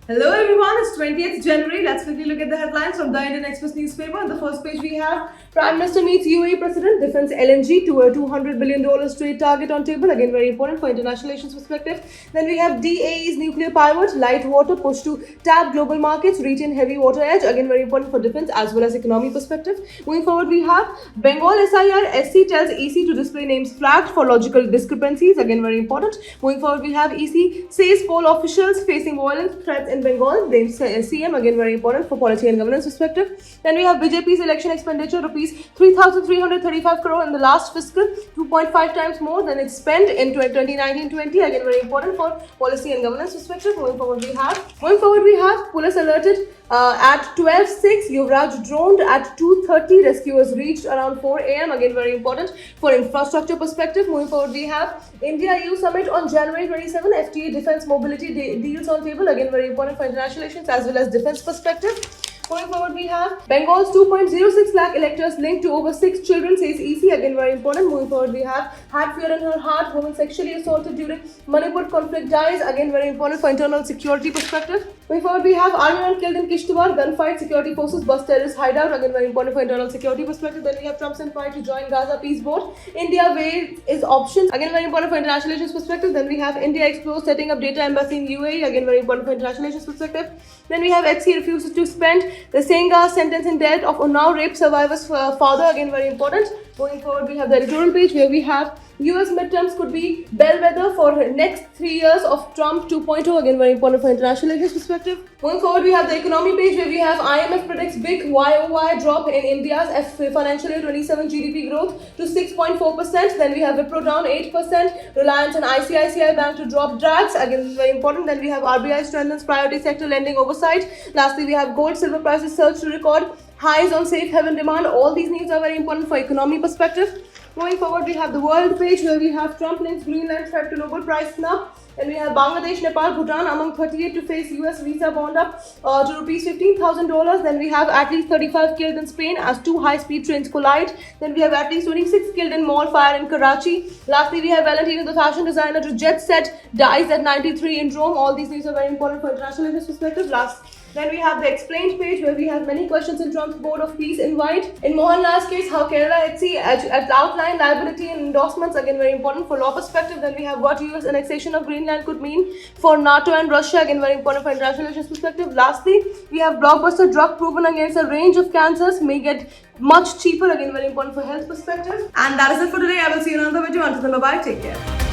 Hello everyone, it's 20th January. Let's quickly look at the headlines from the Indian Express newspaper. On the first page we have Prime Minister meets UAE President, defends LNG to a $200 billion trade target on table. Again, very important for international relations perspective. Then we have DAE's nuclear pivot, light water push to tap global markets, retain heavy water edge. Again, very important for defense as well as economy perspective. Moving forward, we have Bengal SIR SC tells EC to display names flagged for logical discrepancies. Again, very important. Moving forward, we have EC says poll officials facing violent threats in Bengal, blames CM, again very important for policy and governance perspective. Then we have BJP's election expenditure, rupees 3,335 crore in the last fiscal, 2.5 times more than it spent in 2019-20, again very important for policy and governance perspective. Moving forward we have police alerted at 12:06, Yuvraj droned at 2:30, rescuers reached around 4 a.m, again very important for infrastructure perspective. Moving forward we have India-EU summit on January 27, FTA defense mobility deals on table, again very important for international relations as well as defense perspective. Going forward, we have Bengal's 2.06 lakh electors linked to over 6 children, says EC. Again, very important. Moving forward, we have had fear in her heart, woman sexually assaulted during Manipur conflict dies. Again, very important for internal security perspective. Moving forward, we have Army killed in Kishtwar, gunfight, security forces bust terrorist hideout. Again, very important for internal security perspective. Then we have Trump's invite to join Gaza peace board. India waives its options. Again, very important for international relations perspective. Then we have India explores setting up data embassy in UAE. Again, very important for international relations perspective. Then we have HC refuses to spend the Senga sentence in death of Unnao rape survivor's father. Again, very important. Going forward, we have the editorial page where we have US midterms could be bellwether for next 3 years of Trump 2.0. Again, very important for international relations perspective. Going forward, we have the economy page where we have IMF predicts big YOY drop in India's financial year 27 GDP growth to 6.4%. Then we have Wipro down 8%, Reliance and ICICI Bank to drop drags. Again, very important. Then we have RBI strengthens priority sector lending oversight. Lastly, we have gold, silver prices surge to record highs on safe haven demand. All these news are very important for economy perspective. Moving forward, we have the world page where we have Trump links Greenland threat to Nobel Prize snub. Then we have Bangladesh, Nepal, Bhutan among 38 to face US visa bond up to rupees $15,000. Then we have at least 35 killed in Spain as two high-speed trains collide. Then we have at least 26 killed in mall fire in Karachi. Lastly, we have Valentino, the fashion designer to jet set, dies at 93 in Rome. All these things are very important for international relations perspective. Then we have the explained page where we have many questions in Trump's Board of Peace invite. In Mohanlal's case, how Kerala HC outlined liability and endorsements, again very important for law perspective. Then we have what US annexation of Greenland could mean for NATO and Russia, again very important for international relations perspective. Lastly, we have blockbuster drug proven against a range of cancers, may get much cheaper, again very important for health perspective. And that is it for today. I will see you in another video. Until then, bye-bye. Take care.